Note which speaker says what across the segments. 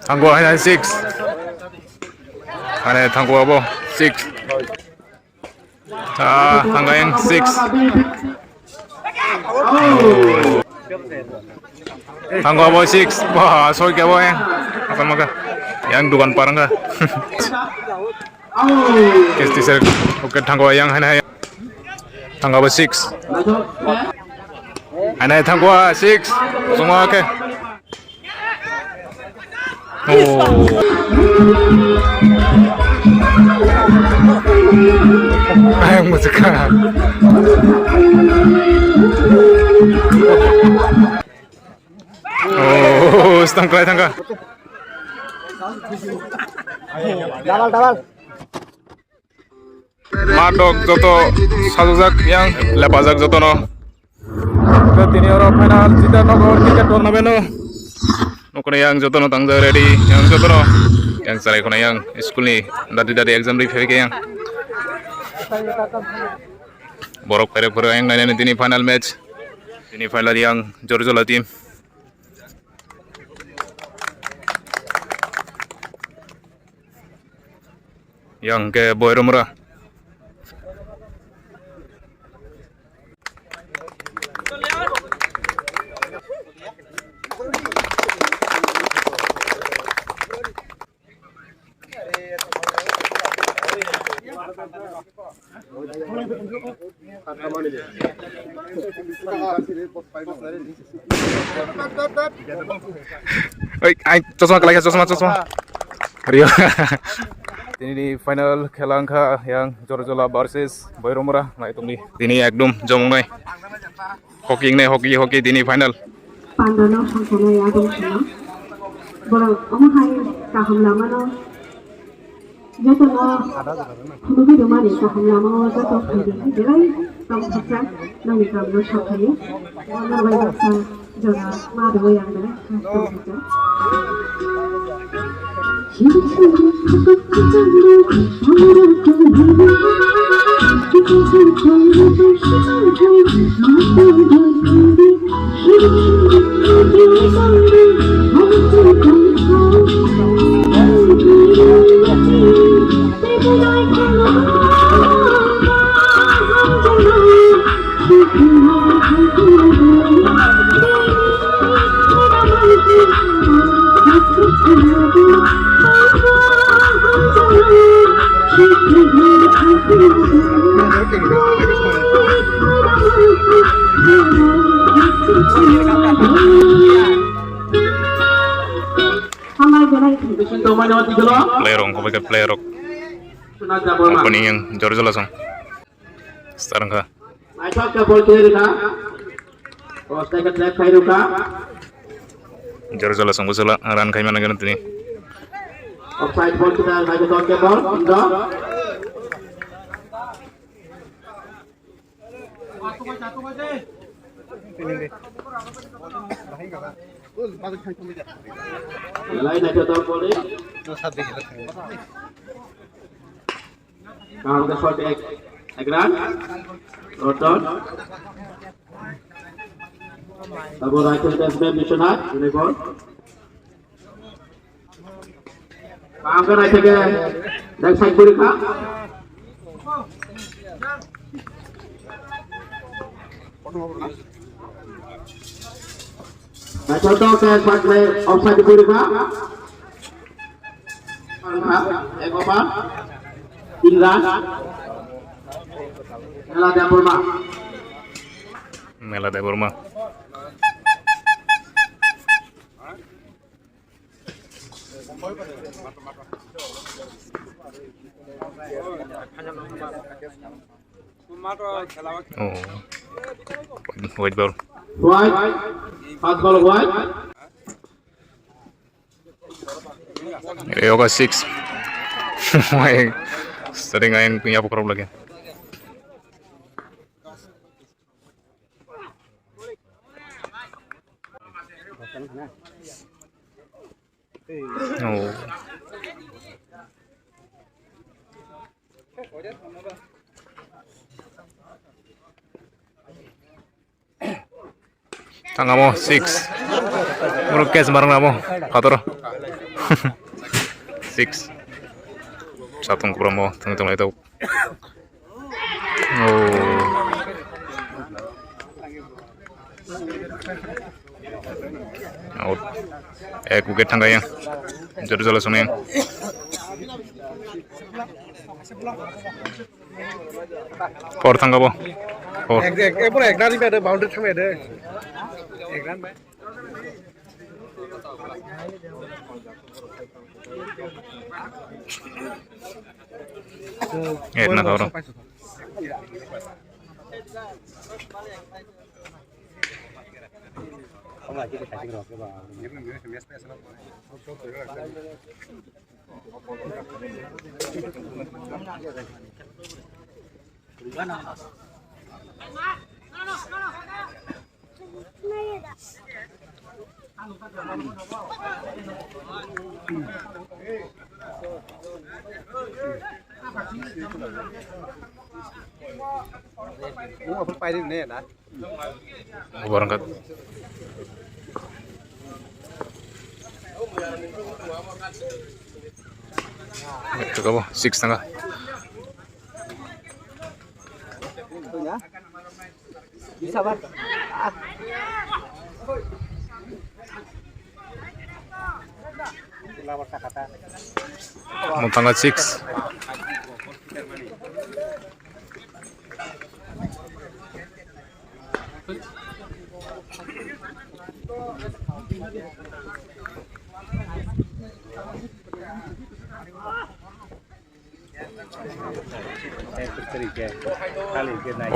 Speaker 1: Tangguh hanya 6. Ane tangguh apa? 6. Tangguh yang 6. Tangguh apa 6? Wah, soal kaya apa yang? Apa maka? Yang dukan parang ka? Kisti sir, oke tangguh yang hanya tangguh apa 6? Ane tangguh 6. Semua oke. Ayang musika. Setang kelai tangga. Dawal. Madok joto sajak yang lepajak joto no. Tini orang final cita nogor tiket turnamen no. Nukune yang joto no tangga ready yang joto no. Yang sarai kona yang school ni dari exam di fake yang. Borok pere yang nanya ini final match. Ini final yang Jorjola team. Yang ke Boyromura. Cosma kelagi cosma. Rio. Ini di final kelangka yang Jorjola versus Boyromura. Nah itu nih. Ini ekdom jomong nih. Hoki ini final.
Speaker 2: Pandano sangkono ya dong sana. Borang omahai kaham lama no. Joto no. Hulubi domani kaham lama no joto pidi. Jerai tom saksa nang ikam no shakayi. Wana wai baksa jona mado yang dere. Tom saksa.
Speaker 1: Playerong, kau pakai playerong. Opening yang Jorjola song. Sekarang kah? Jorjola song busala run kay mana ganun ni.
Speaker 3: Offside ball kita lagi ke ball, Indo. Lain aja tahu boleh. Kalau ke shot ekran, roton. Tabu rakyat kita mission hat, ini ball. Kalau aja ke back side kiri kah? Nah, contoh ke offside kiri kah? Ekopa, Indra,
Speaker 1: Mela de Burma. Oh, white ball.
Speaker 3: White, fast ball white.
Speaker 1: Yoga 6. Sering ngain punya pokrok lagi. Oh. Tangga mo 6. Bro catch marang namo fatoro 6 satung promo tengah itu out wicket thangga yang jala sune four thangga bo four
Speaker 4: एक run पे boundary थमे दे एक run पे
Speaker 1: na tawro berangkat itu kamu 6 tengah
Speaker 4: bisa bar
Speaker 1: mau tanggal 6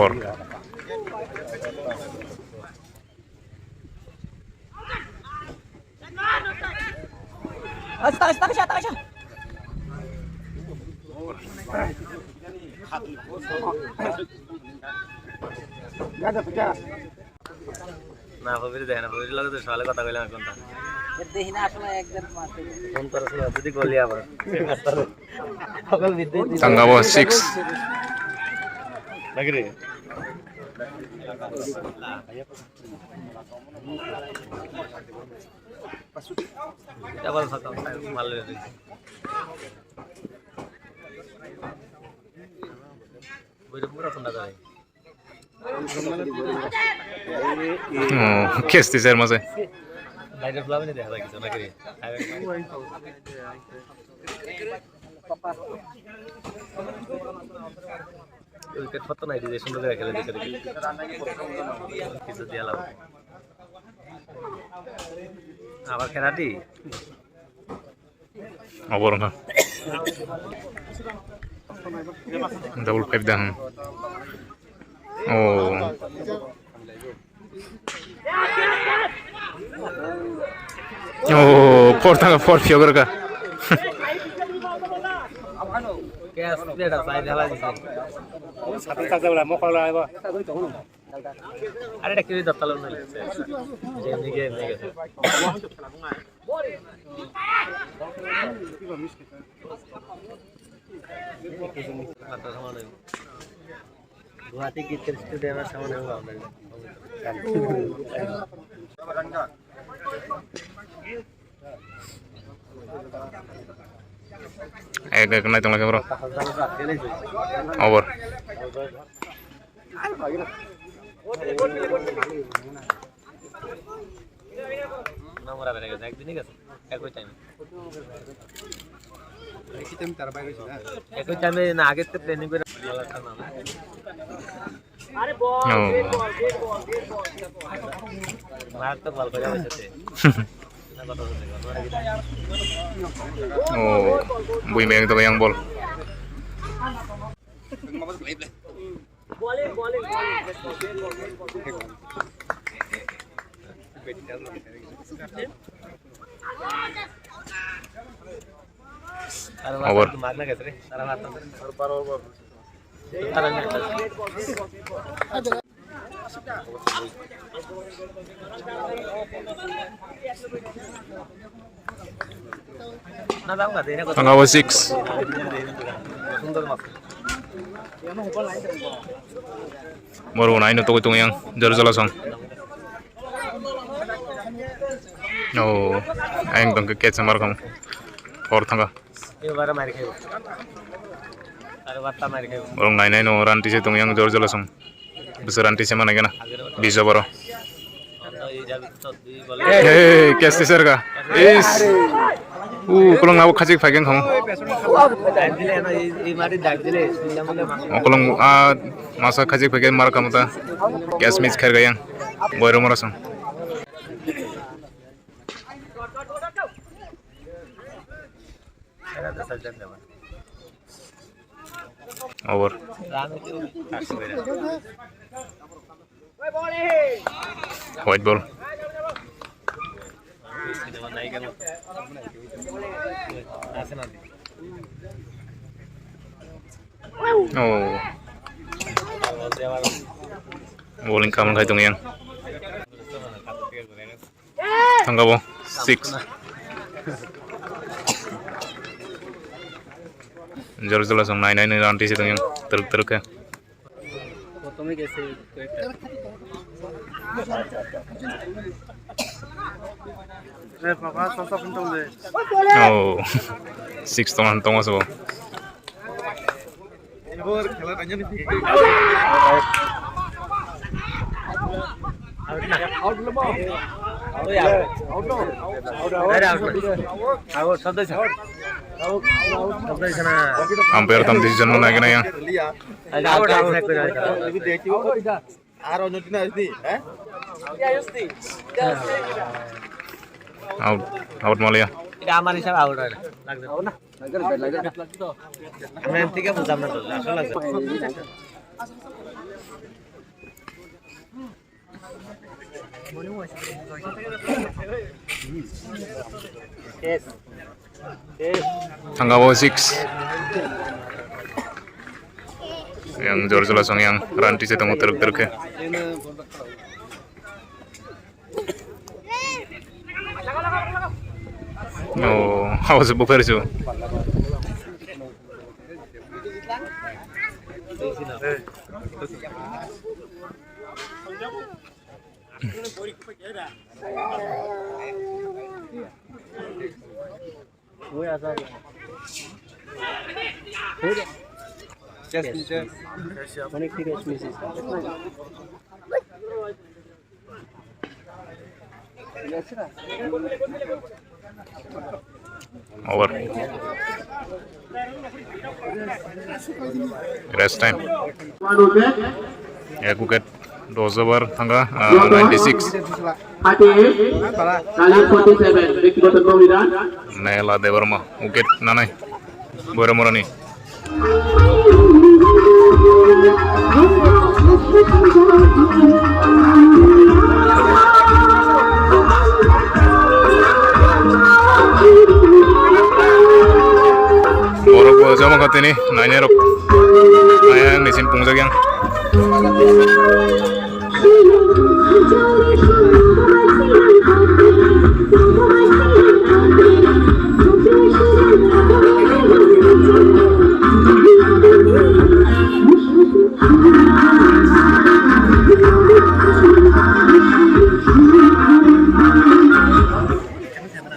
Speaker 1: और
Speaker 5: না ফবির দেখে না ফবির লাগে তো সালে কথা কইলাম এখন তা দেখি না আসলে একজন মারতে ফোন করে যদি গলি আবার সকল বিদ্যুৎ
Speaker 1: tanggawo 6
Speaker 5: লাগে রে আবার ফাঁকা ভালো রে বইটা পুরো ঠান্ডা যায়
Speaker 1: kes di ser mas
Speaker 5: লাইটের ফ্লাবে না দেখা কিছু না করে উইকেট পত্র নাই দিয়ে সুন্দর করে খেলে দেখে দেখি কিছু দিয়ে লাভ আবার খেলাটি
Speaker 1: obor na double 5 dah oh oh four tangga 4 figure ka
Speaker 5: catch প্লেটা সাইড ঢালা দিছে
Speaker 4: সাথে সাথে বলা মকল আইব
Speaker 5: আরে এটা কিরি দত্তালো না যেমনি গেম নিয়ে গেছে গুয়াহাটি ক্রিকেট স্টেডিয়ামের সামনে
Speaker 1: ek naik tong lagi bro over
Speaker 5: নম্বর আবে গেছে একদিনই গেছে একই টাইমে একই টাইমে না আগের থেকে প্ল্যানিং করে আরে বল মার তো বল করে আসছে
Speaker 1: oh bui meng to yang bol over
Speaker 5: मारना कैसे रे सारा मारता ना दाऊंगा देने को
Speaker 1: tanggawo 6
Speaker 5: सुंदर मत
Speaker 1: baru naik untuk hitung yang jala song Oh, ayang dong ke catch samar kamu. Or thanga.
Speaker 5: Ini baru mari kayu. Ada batta mari kayu.
Speaker 1: Orang naik no ranti se tung yang jor jelasong. Besar ranti se mana gana? Bisa baro.
Speaker 5: Ini jadi tuh di bola.
Speaker 1: Hey, catch teaser ka? Is. Kolong ngawak kacik fagen kamu.
Speaker 5: Dile na ini mari dag dile.
Speaker 1: Kolong masa kacik fagen mar kamu ta. Catch miss kher gayang. Boy marasong.
Speaker 5: Ada saja dah.
Speaker 1: Over. White ball. Oh. Bowling kamu kaya tung yang. Tangga bo. 6. Jor jelasong 9 ranti se tung yang teruk ya.
Speaker 5: तुम्हें कैसे
Speaker 4: Papa, sosok untung deh.
Speaker 1: Oh. 6 tongan tongas bo.
Speaker 4: Ibu खेला tanya nih.
Speaker 5: Out लो ball out out out शब्द छ शब्द छ ना
Speaker 1: Umpire tam decision mana kena yang.
Speaker 5: Out out
Speaker 4: Ibu देखियो. Aro nyutina ini,
Speaker 1: Out malah ya.
Speaker 5: এটা আমার হিসাবে আউট হয় না লাগবে তো আমি থেকে বুঝাম না তো আসলে লাগবে
Speaker 1: Tangga bawah 6 yang jor jelas yang ranti se temu teruk ya. Oh, awas bufer su. Over. Rest time.
Speaker 3: One wicket.
Speaker 1: Ek wicket. 2 over tangga 96.
Speaker 3: 38. Kali 47. ବ୍ୟক্তিগত কবিরান
Speaker 1: Nela Devarma. Wicket nanai. Boramorani. Borok jama katini 9 erok. Ayang nisin pungjagyang.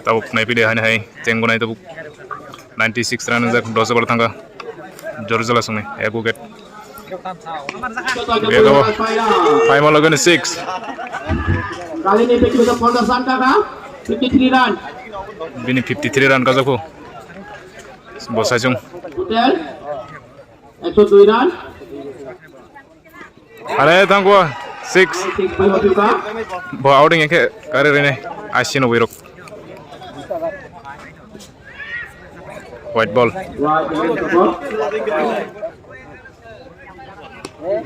Speaker 1: Tabuk naik pilih hanya hai cenggu naik tabuk 96 run jak 10 over tangga jor jelas sungai ek wicket Bego 5 all again 6
Speaker 3: kali ini ব্যক্তিগত 50 run টাকা 53 run
Speaker 1: bini 53 run kajaku bosai jung
Speaker 3: total 102 run
Speaker 1: are tangwa 6
Speaker 3: 6 by Afrika
Speaker 1: bo outing ke karir ini asino wirok white ball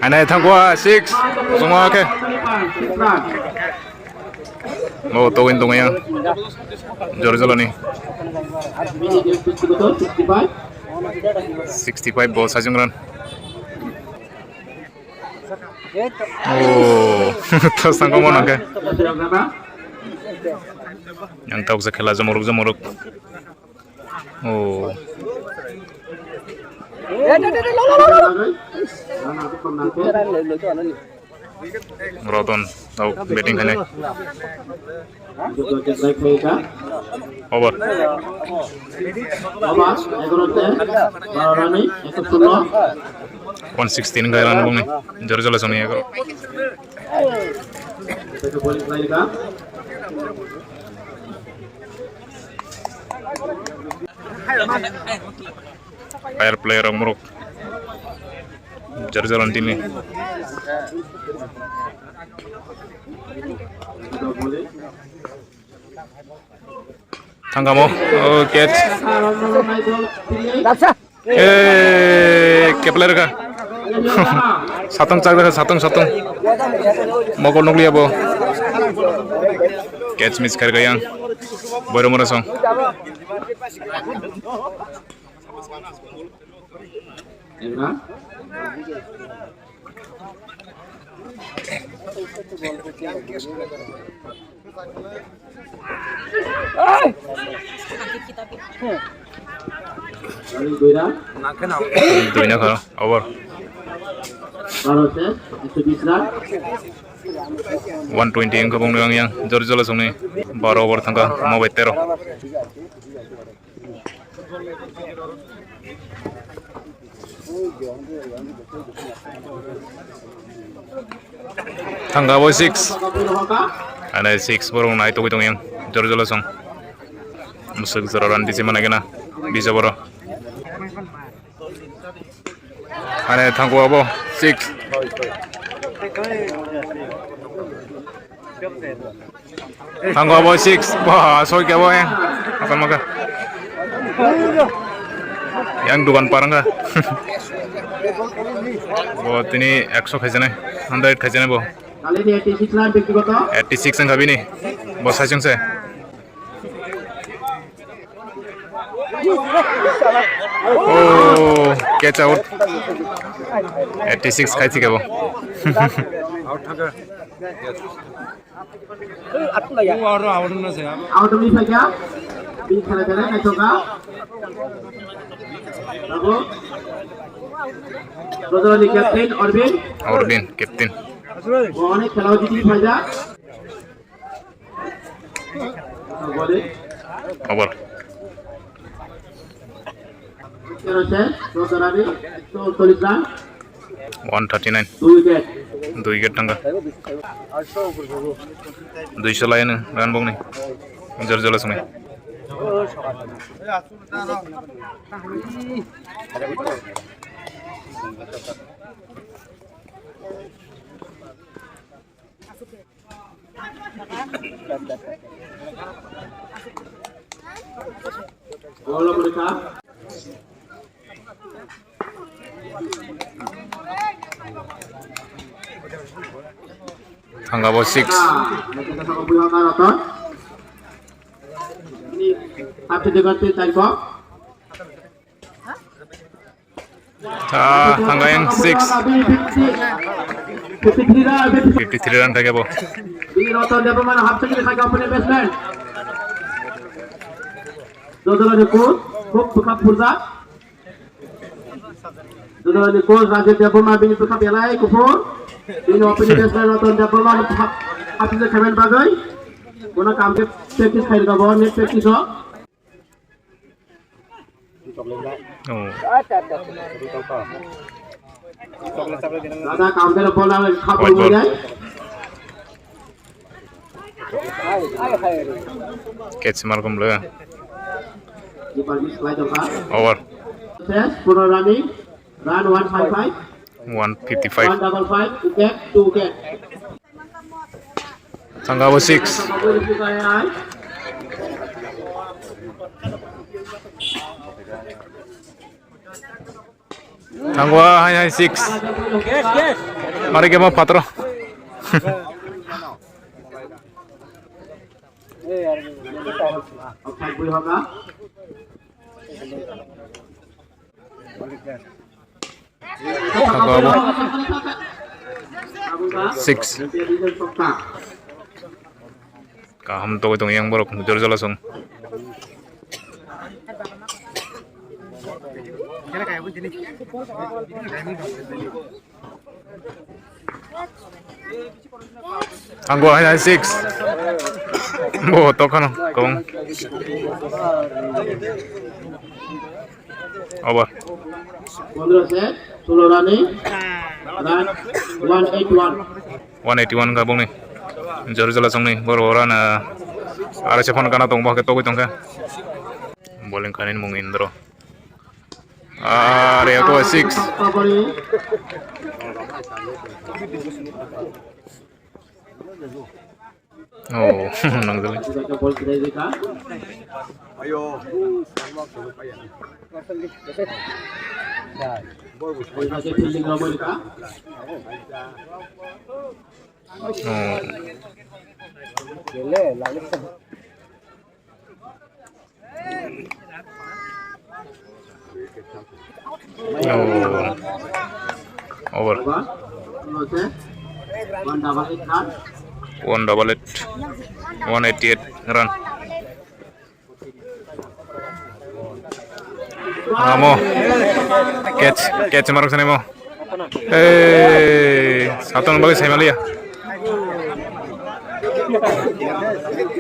Speaker 1: Anai tangwa 6 semua ke mau towin tunggu yang jor jalani 65 ball sajung run oh terus tangga mana ke yang tahu saya khela jamuruk oh Roton tau batting kene
Speaker 3: Joget baik mereka.
Speaker 1: over
Speaker 3: Awas, egonote. Barani, 116.
Speaker 1: 116 ka run bong ni jor jala soni ekor
Speaker 3: Itu bowling mereka.
Speaker 1: fire player amrok jor jalan tini
Speaker 3: Itu bowling.
Speaker 1: thangamo oh catch
Speaker 3: Kalau main gol pilih.
Speaker 1: ke player ka satang chak dekha satang mogol nokli abo catch miss kar gaya boiro mora song
Speaker 3: Enggak. Lalu Guira,
Speaker 1: duina khara over
Speaker 3: kalau set, itu bisa.
Speaker 1: 120 ang kabong nang yang jor jala song ni 12 over thanga mo betero thanga bo 6
Speaker 3: Kapil hoka,
Speaker 1: ana 6 borong nai to gitong yang jor jala song musuk zara ran disi mana gena bisa boro ana thangko abo 6 thangko abo 6 wah soi ke abo yang akan maka yang dukan parang ka bo tini 100 khaise na 100 khaise na bo
Speaker 3: kali ini 86 run ব্যক্তিগত
Speaker 1: 86 ang kabini bo sajung se oh catch out 86 khai thike bo
Speaker 3: out of saja di খেলা মেচকা bago Rodolfo captain
Speaker 1: Orbin captain
Speaker 3: অনেক খেলা হচ্ছে team সাজা বলে
Speaker 1: over
Speaker 3: রয়েছে রোজারানি 140 run
Speaker 1: 139
Speaker 3: 2 wicket
Speaker 1: 2 wicket tangga 200 lain ran bong ni jor jala sungai
Speaker 3: bola mereka
Speaker 1: tangga bo 6
Speaker 3: mereka sama Buya Karaton ini habis dengan tim box
Speaker 1: tangga yang 6
Speaker 3: 53 run
Speaker 1: 53 run thake bo
Speaker 3: ini Roton Development half century kaki opponent batsman Dodolani coach Bukap Purza Dodolani coach Raja Development bini Bukap Yalai Kupur ini opponent batsman Roton Development half century khamen bagai guna kam ke practice khair ka bo net practice ho
Speaker 1: oh
Speaker 3: dada kam ke bola khapol
Speaker 1: White ball.
Speaker 3: ho jai
Speaker 1: catch markom le
Speaker 3: di bagi slide ka
Speaker 1: over
Speaker 3: test puno running run 155
Speaker 1: 155
Speaker 3: 155 wicket 2 wicket
Speaker 1: tangga bo 6
Speaker 3: boleh juga ya
Speaker 1: tangwa hai 6 mari ke mo patro
Speaker 3: outside boy hoga
Speaker 1: tangga bo 6 ka ham to gitong yang borok jor jala song Tangguh hanya 6. Bo tokan kong. Over.
Speaker 3: 15 set 16 running run 181
Speaker 1: 181 gabung nih. Jor-jor langsung nih. Baru-baru ada siapa kana tong pakai togo tongka. Bowling kanin mung Indro. Area ko 6. Oh, nang dali. Over. 188 run. Mo catch marok sana mo. Satu nomor saya malia.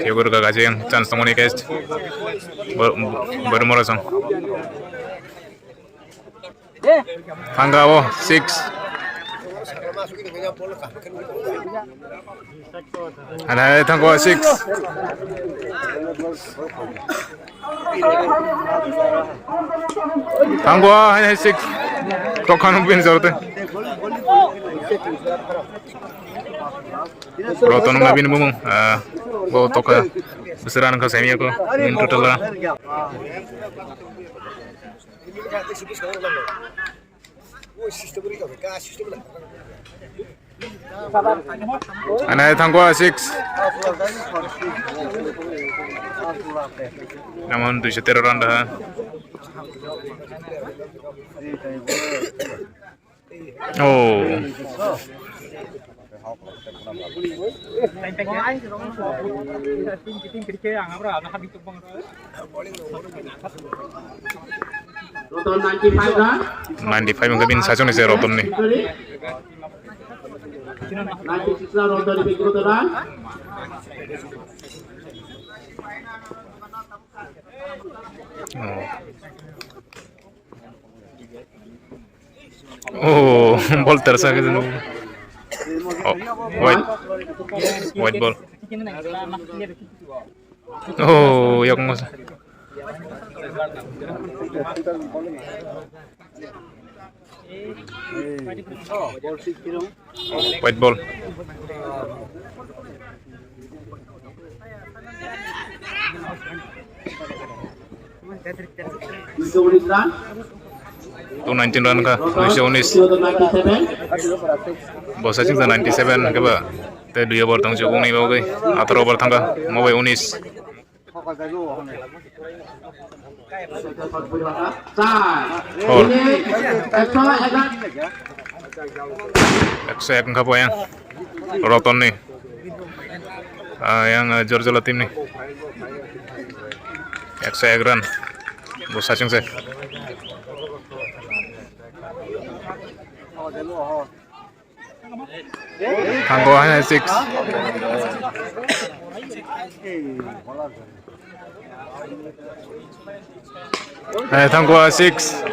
Speaker 1: Kebur ka gaji yang chance tong ni catch. Baru morasong. Tanggawo 6. Ada tanggawo 6. Tanggawo hanya 6. Tokan bin zorte. Roton ngabin bumung. Bo toka besaran ka semi ako in total lah. Ana tangguh 6. Namun 213 run dah. Oh.
Speaker 3: Roton 95 run
Speaker 1: 95 mungkin sajon isi roton nih.
Speaker 3: 96 run roton di Roton run
Speaker 1: Oh, ball terasa gitu. Oh, white ball. Oh, ya kong masa. White ball.
Speaker 3: run
Speaker 1: 219 run ka, 219. Bosa cing 97 ke ba? Te 2 over tang jogong ni ba gay? 18 over tang ka, mo ba 19. Eksa ka po yang roton nih. Yang jor-jor tim nih. Eksa run. Bosa cing se. Tangguh hanya 6. Tangguh 6.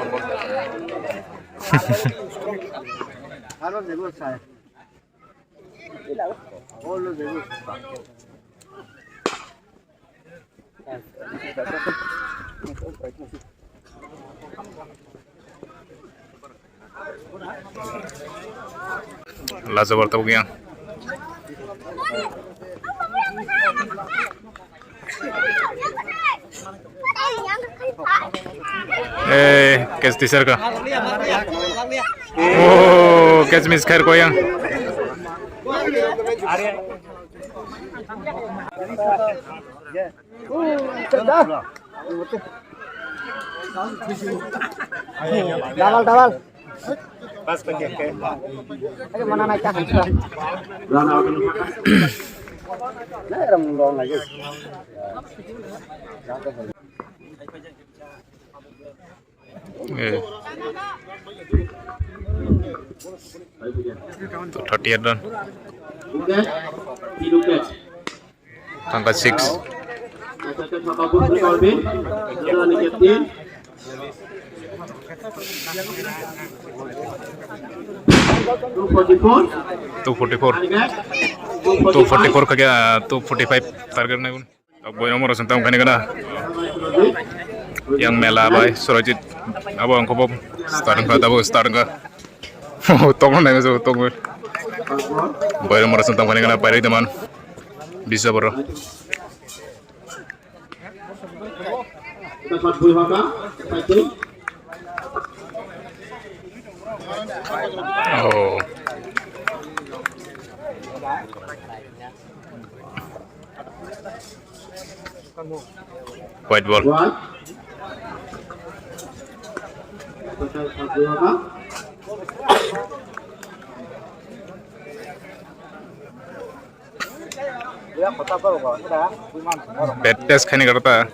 Speaker 1: Laza bertemu yang catch teaser ka. Oh, catch miss khair ko yang.
Speaker 5: Dawal. Pas pergi ke. Ayo mana naik kan?
Speaker 3: run out
Speaker 5: Nah, ram dong lagi.
Speaker 1: तो 38 run.
Speaker 3: Wicket, 3 wicket.
Speaker 1: Angka 6.
Speaker 3: Naikkan Saka Bus Corbin, itulah ni captain.
Speaker 1: 244. 244 ka gaya 245 target na yun. Tag boy nomor sentang kani kana. Yang mela bay Surajit abo ang kopop starting ka. Tong na so tong. Boy nomor sentang kani kana pare teman. Bisa bro.
Speaker 3: Kita shot boy Haka, fighting.
Speaker 1: Oh. White ball.
Speaker 3: White. Kita shot boy Haka.
Speaker 1: Bad test खाने करता है.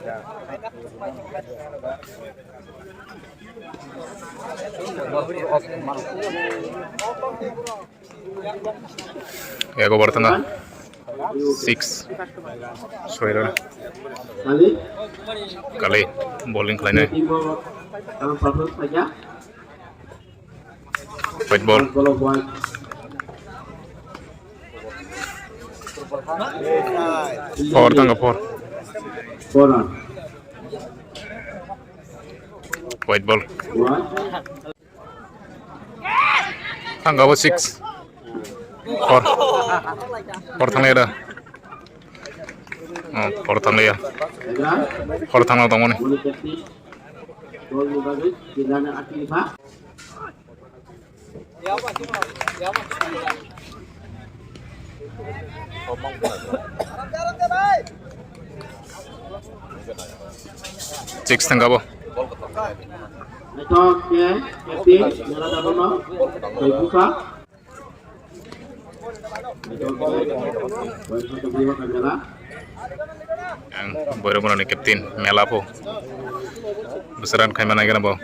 Speaker 1: Ya go bertengah 6 Soira kali bowling lainnya white ball four tangga 4 white ball tangga 6 4 tangga ada oh 4 tangga ya 4 tangga tamu nih six tangga apa
Speaker 3: Ito ke captain Nara Dabono kay Buka. Ito ke boy sa tabiwa kamera.
Speaker 1: Yang baru nih captain Mela po besaran kayak mana gana po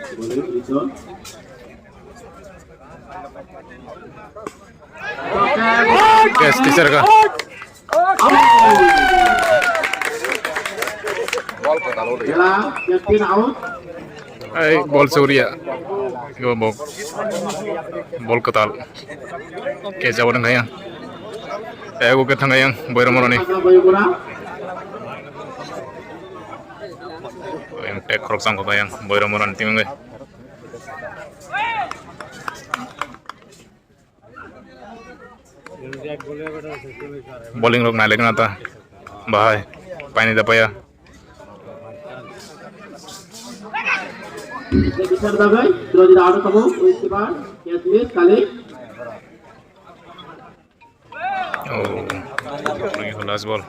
Speaker 1: yes teacher ka
Speaker 3: Mela captain out.
Speaker 1: ay ball Surya go ball ketal kayak jauh dengan yang go ke tengah yang baru nih
Speaker 3: Boy Mura.
Speaker 1: yang tek krok sang ko yang baru tim ngai bowling लोग ना लेकिन आता बाहर पानी दपाया
Speaker 3: Bisa bagai sudah tidak ada kamu उसके बाद catch miss kali
Speaker 1: oh lagi last ball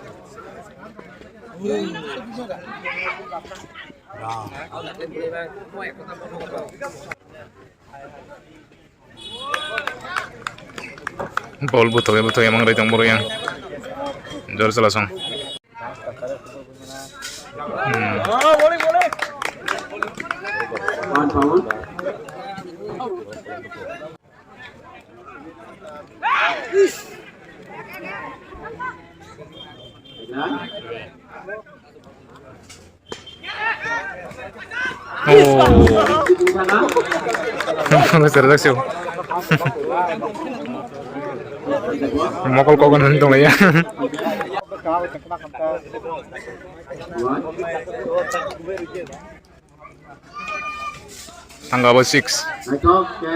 Speaker 1: ball butuh emang dari tempur yang jor langsung
Speaker 3: one pound. Di sana.
Speaker 1: besar dah sih mokol kau kan untung lah ya tangga 6
Speaker 3: Ito ke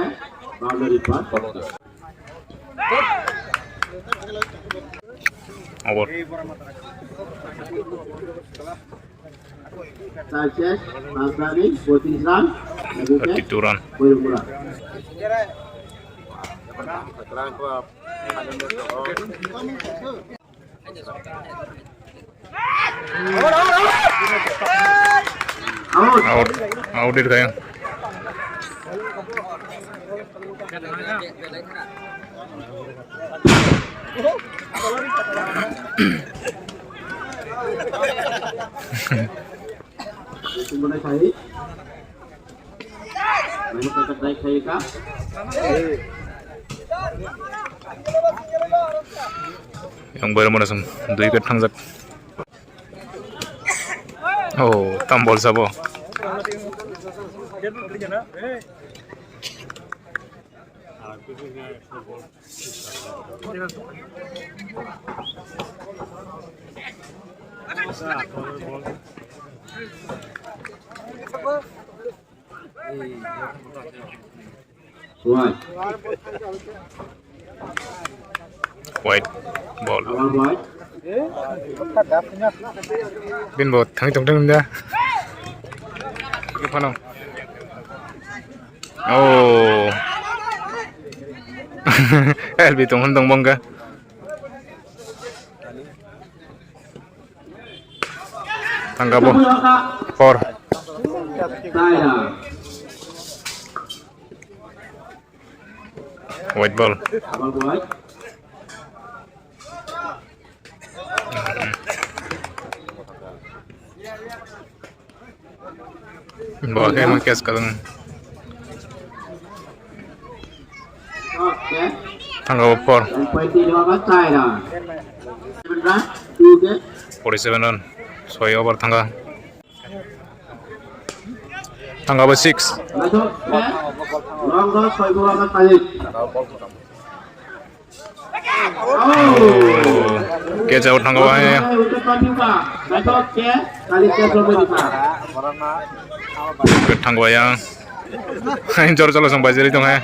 Speaker 3: boundary pass.
Speaker 1: over
Speaker 3: Sanchez, Nasrani, 14 run. Lagu ke
Speaker 1: 32 run
Speaker 3: Boy Mura. Out.
Speaker 1: out itu kayak
Speaker 3: Mulai saya. Lalu kita naik saya kah?
Speaker 1: yang baru mana sung 2 wicket tangjak. Oh, tambol sabo.
Speaker 3: White.
Speaker 1: White ball.
Speaker 3: White.
Speaker 1: Bin ball thang tong tong dia. Gimana? Oh. LB tong hon tong bangga. Tangga bo. 4. White ball.
Speaker 3: White.
Speaker 1: Bawa kayak mangkes kalung.
Speaker 3: Okay.
Speaker 1: Tangga bo 4.
Speaker 3: Pwede naman tayo.
Speaker 1: 47 run. 6 over tangga. Tangga bo 6.
Speaker 3: Masuk. Long toss 6 naman tayo.
Speaker 1: Catch out tangga bo ya. Tangga bo yang. Jor jalo sang bajari tong hai.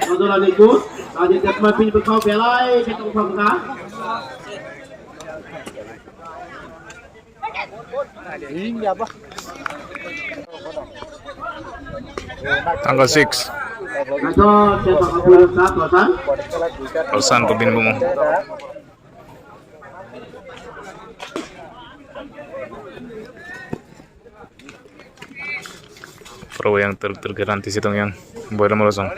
Speaker 1: Tangga 6. Alsan ko bin mo. Pro yang tergaranti sitong yang boy nomor 0.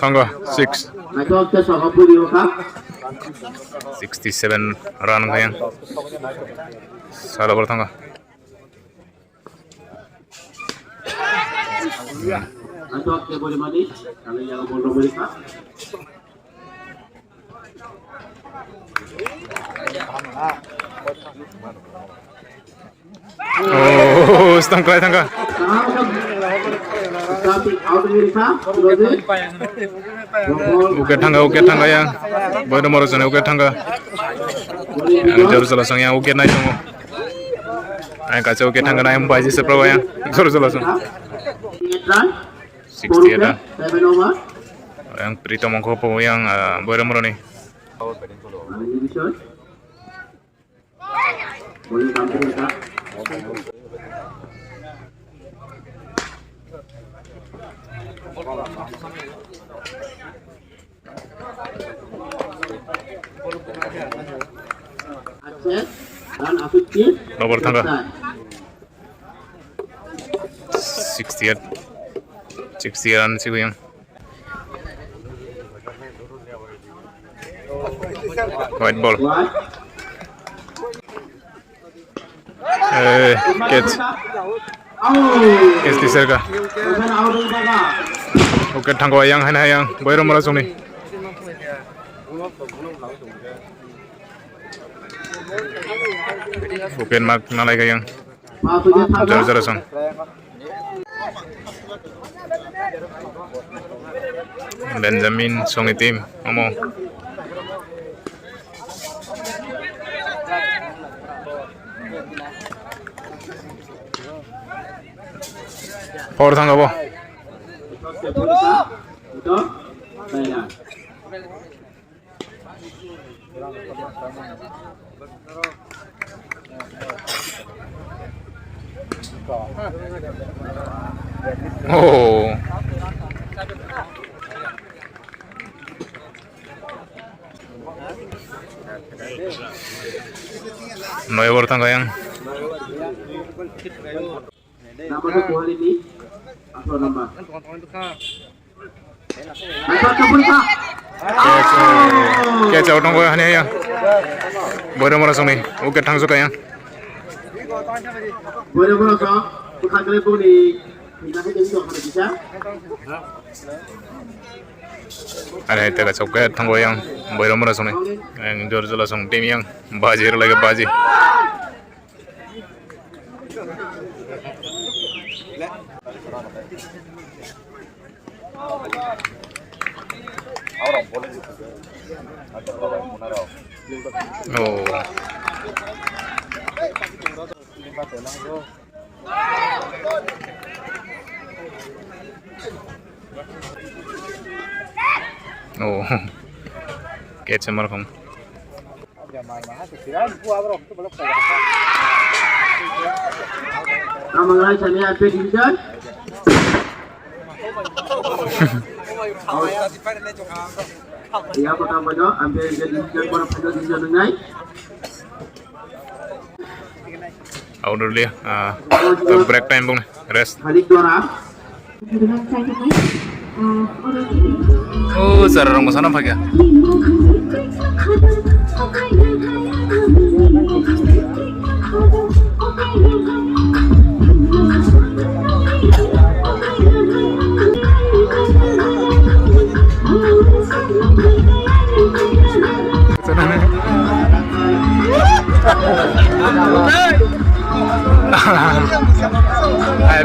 Speaker 1: Tangga 6. 67 run kayang. Salah bertangga.
Speaker 3: Masuk ke boleh mandi. Kalau yang bola boleh tak.
Speaker 1: Oh, tangga tangga. Uket tangga yang boy nomor 1 uket tangga. Yang jauh selasang yang uket naik tunggu. Ay kacau uket tangga naik baji seberapa yang jauh selasang. 60 ada. Yang Prito Mongkopo yang boy nomor ni.
Speaker 3: Boleh tampil tak? Aceh dan Afiqin
Speaker 1: Nomor tangga 68 run sih yang. White ball. Catch. Catch di serga. Uket tangga yang hanya yang boy nomor 1 ni. Uket mak nalai kayang. Jauh sang. Benjamin songi tim ngomong. Power tangga bo.
Speaker 3: Betul? Saya.
Speaker 1: Oh. No over tangga yang.
Speaker 3: Nama tu Tuhan ini. Apa nama?
Speaker 1: Catch out nongko hanya yang. Boy nomor 1 ni. Uket tang suka yang.
Speaker 3: Boleh boleh so, bukan kali pun di kitaให้jadi orang bisa.
Speaker 1: Ada itu kan coklat tanggo yang boy nomor sone yang jor jor song tim yang baji lagi baji oh oh catch him không
Speaker 3: Mengenai seni AP division. Dia pertama dah ambil jadi division pada pada division naik.
Speaker 1: out dulu dia break time bung rest
Speaker 3: Balik dua.
Speaker 2: Dengan saya teman orang ini
Speaker 1: oh cara orang sana pakai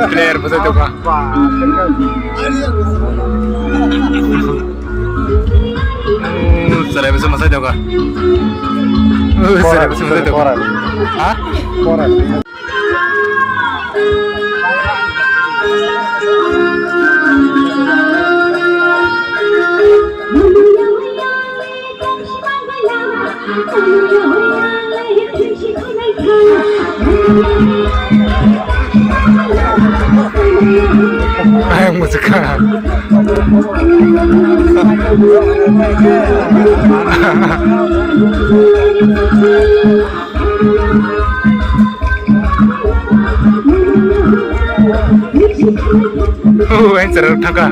Speaker 1: player pasal tu kan Sarap bisa masa juga. Sarap bisa masa juga. Hah? Ayang musika. Oh, yang cerah thaka.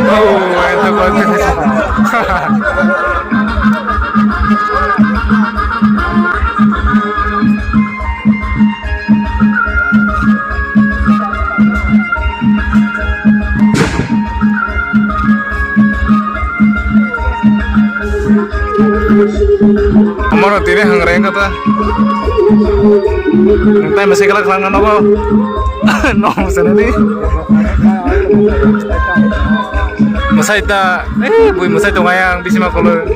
Speaker 1: Oh, yang bagus. Amaro tiri hangreng kata. Nanti masih kelak langan apa? No, sana ni. Masai ta, bui masai tu ngayang bisi makolo.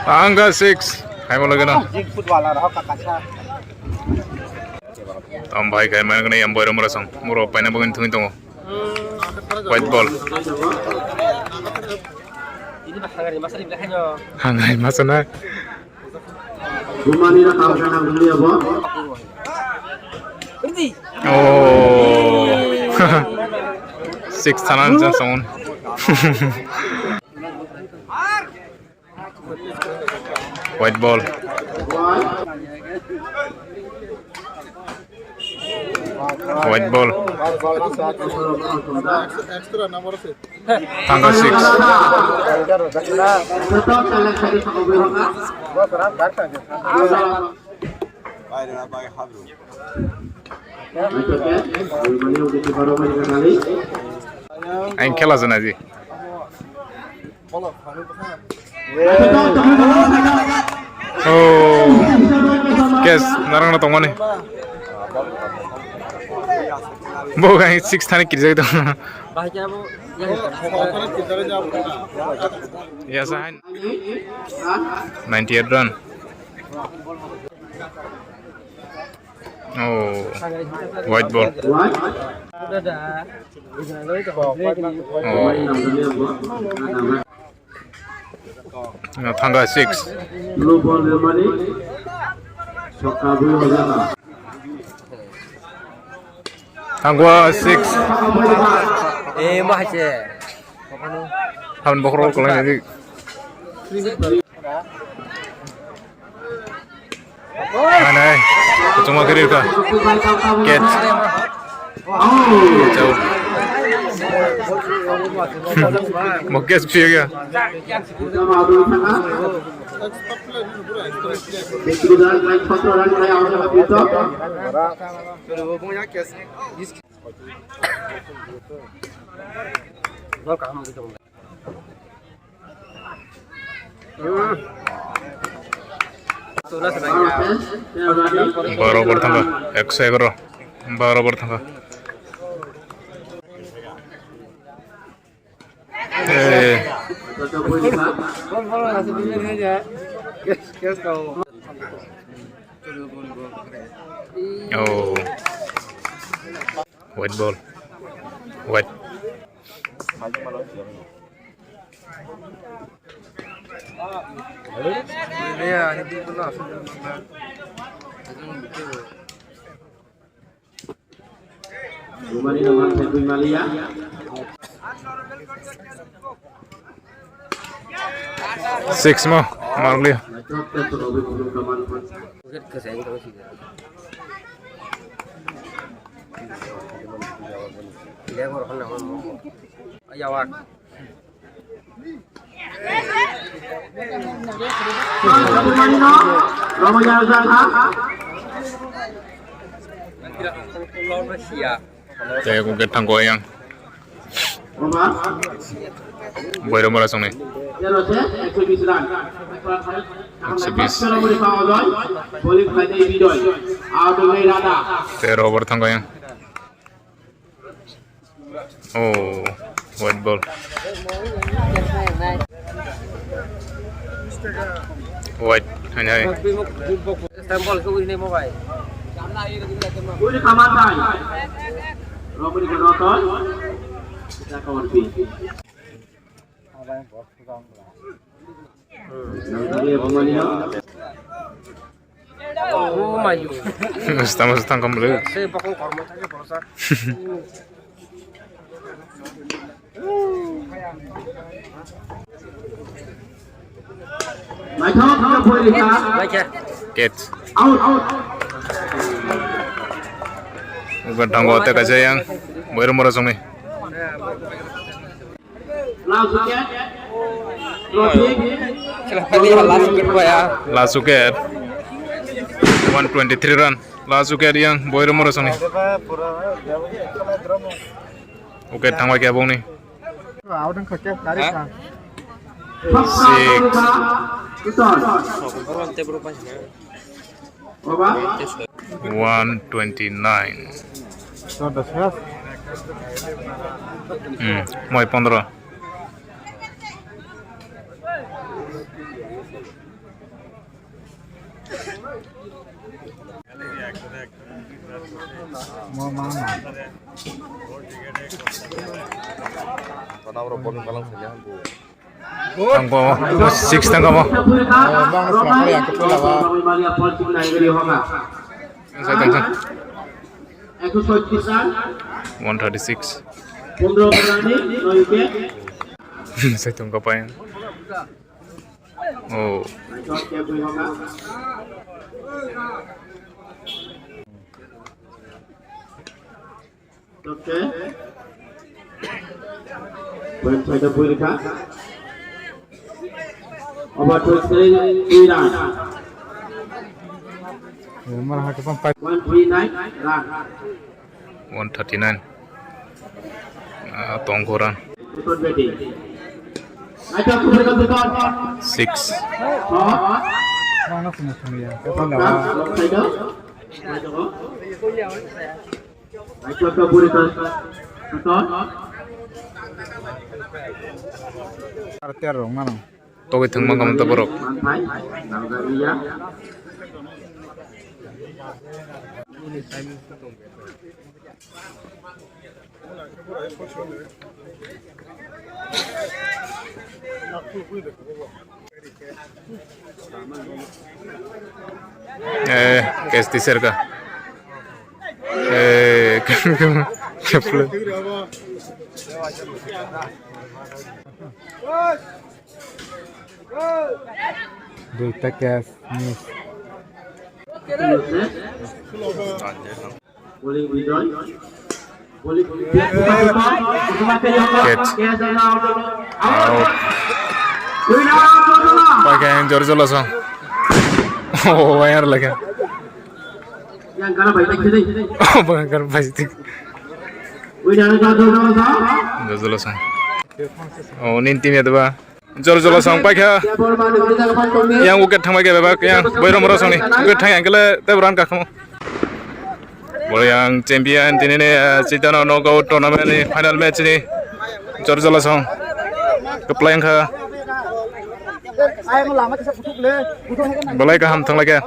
Speaker 1: Angga 6 kayak mau lagi na tambah kayak main kena yang baru merasang murah paina bukan tunggu tunggu white ball hangai masa na oh 6 tanan jangan white ball white ball tanggal 6 aing khela jana ji oh guys narang na tongone Bukan 6 tani kirja itu.
Speaker 5: Bahaya bu.
Speaker 1: Ya sah. 98 run. Oh, white ball.
Speaker 5: Udah dah.
Speaker 1: Oh, no, tangga 6.
Speaker 3: Blue ball Germany. Sokabu Ojana.
Speaker 1: Tangga 6.
Speaker 5: Mahasiswa.
Speaker 1: Hamun bokrol kalau jadi. Mana? Cuma kirim kah? Catch. Jauh. Mau catch sih ya? Baru bertambah, X11, baru bertambah. Oh, white ball, white.
Speaker 3: Rumani naman sa Malia.
Speaker 1: Six mo, Marley. Saya aku ketang goyang. Boleh rumah langsung nih.
Speaker 3: 120 run
Speaker 1: 120
Speaker 3: পাওয়া যায় bowling ফাইনালে বিজয় out হয়ে Rana
Speaker 1: 13 over tangga yang. Oh, white ball. White hanya.
Speaker 5: Stempel ke ini mau baik.
Speaker 3: উনি কামান নাই রমণী রতন এটা cover P
Speaker 5: Oh maju.
Speaker 1: Estamos tan completos.
Speaker 5: Saya bakal kormo saja bosa.
Speaker 3: Mai thong thong boleh ka
Speaker 5: Baca.
Speaker 1: Catch.
Speaker 3: out out
Speaker 1: Bukan tangga otak aja yang. Boleh rumah langsung nih.
Speaker 3: langsung ya Rotik
Speaker 5: Silahkan dia langsung kedua ya.
Speaker 1: Last wicket. 123 run. Last wicket yang boleh rumah langsung nih. Wicket tangga kayak abang nih. Six.
Speaker 5: Berante berubah sih.
Speaker 1: 129. Mau 15. Tangga 6 tangga mo. Saya tangga. 136.
Speaker 3: 15 berani 9 wicket
Speaker 1: Saya tunggu apa yang. Oh,
Speaker 3: Oke. Poin saya boleh ka? Over 23 run. 139 run.
Speaker 1: 139. Tongkoran.
Speaker 3: Betul batting. Aja aku berikan betul.
Speaker 1: 6.
Speaker 3: Ekor Puritan betul.
Speaker 1: Togi thangma kamta borok.
Speaker 3: Mantai, Nanggaria.
Speaker 1: Kes teaser ka. Kepala.
Speaker 4: Duita cash news.
Speaker 3: Boleh Widoy. Boleh
Speaker 1: Catch.
Speaker 3: Out.
Speaker 1: Pakai yang jor-jor langsung. Oh, bayar lagi.
Speaker 3: Yang kana baik sini.
Speaker 1: Oh, bayar pasti.
Speaker 3: Widoy
Speaker 1: Jor-jor langsung. Oh, ninti ya tuh ba. Jor-jor langsung pakai. Yang wicket thang pakai bebak yang boyro moro sini. Wicket thang yang kele teburan kakmu. Boleh yang champion ini Citano knockout tournament ini final match ini. Jor-jor langsung. Keplayang ke. Balai kaham thang lagi.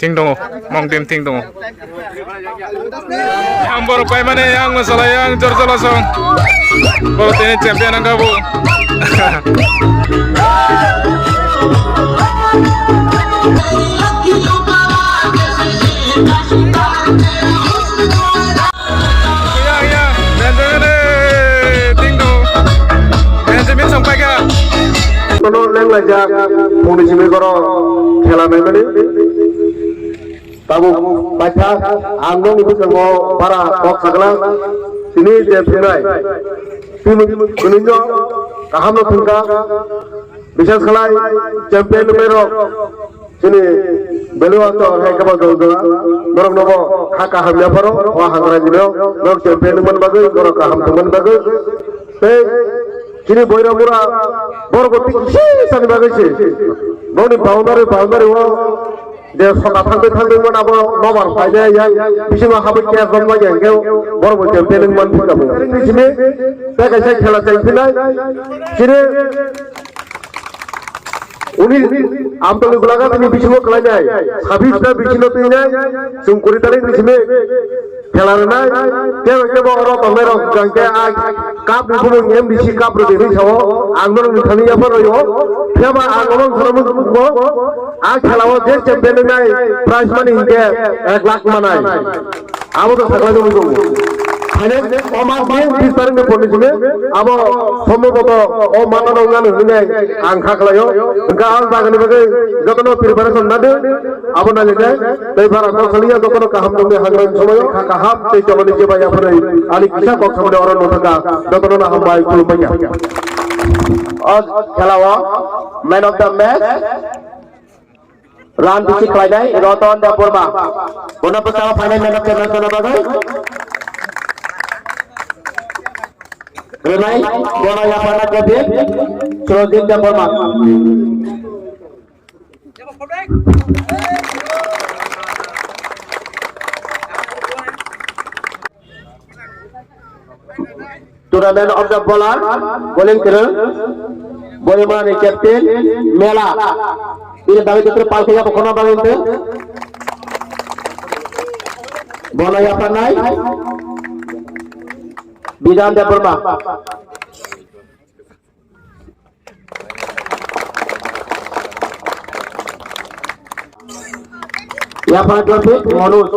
Speaker 1: Ting dong, mong tim ting dong. Yang baru pemain yang masalah yang jor-jor langsung. Baru ini champion angka bu. Ya, ting dong. Benjamin sampai ke.
Speaker 3: Kono leng laja puni simi koro khela nai mane tabu baca angdong ibu semua para kok sagala sini je pinai kuninjo kaham no thungka bisas khalai champion mero sini beluwa to hai kabal do norok nobo khaka hamya paro wa hangra jibeo norok champion man bagai norok kaham man bagai sei Kini boyra mura borgoti sani bagaiছে boni boundary wo de sota thangbe mon abo nobar faide ya bisima habu ke gomma genge borgo champion man phikabu sini takai sai khela chaipilai kini uni amtoli gulaga tini bisimo kala jai sabisna bisino tinai sungkuri tali bisime খেলার নাই কেবল অর তমের গঙ্গে cup বিপুল MDC cup রবি সহ আন্দোলন থামিয়া পড়ো ফেবা আন্দোলন ধর্ম আ খেলাও যে চ্যাম্পিয়ন নাই প্রাইজ মানি ইনকে 1 লাখ মানাই আবো তো সকলে জমি ফাইনাল অমা মেন ডিসপারিং পড়িছিলে আবো সম্ভবত ও মানন গান হইনে আং খাকলায়ো গাল বাগানি বাগে যতন প্রিপারেশন না দে আবো না লেগে তাই ভাড়া তো খালিয়া যতন কাহাম দমে হাগরান সময় কাহাম তে চলনি যে বায়া পরে আলি কিসা কক সামনে অরন নথকা যতন না হামবাই কুলমাইয়া আর খেলাওয়া man of the match run দিছি খাইদাই রতন দেববর্মা কোন প্রস্তাব final man of the match কোন বাগে Renai, bola yang mana jadi? Surojit Deborma. Turnamen of the bowler, bowling kira, bowling mana captain, Mela. Ini bagi kita palsu ya pokoknya bagi itu. Bola yang panai. Bidan Deborma. Ya Pak David Monus.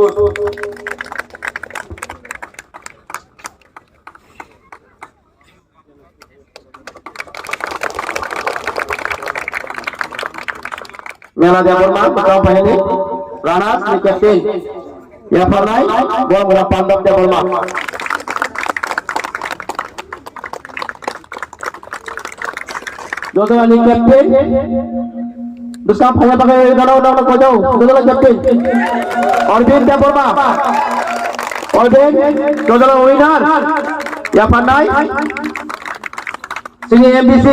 Speaker 3: Mela Deborma, betul Pak ini. Ranas di captain. Ya Pak Nai, gua mula pandang Deborma. Jodoh Ali captain, besar hanya pakai dana kau jauh. Jodoh captain, Orbin Deborma, Orbin, jodoh winner, ya pandai, sini MBC,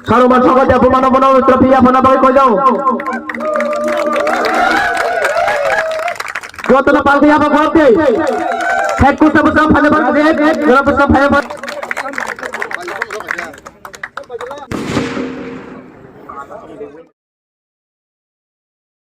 Speaker 3: kalau masuk ke Deborma mana trofi ya pandai pakai kau jauh. Suatu na palti apa kuat deh. Head kursa bersama pada pada head, dalam bersama pada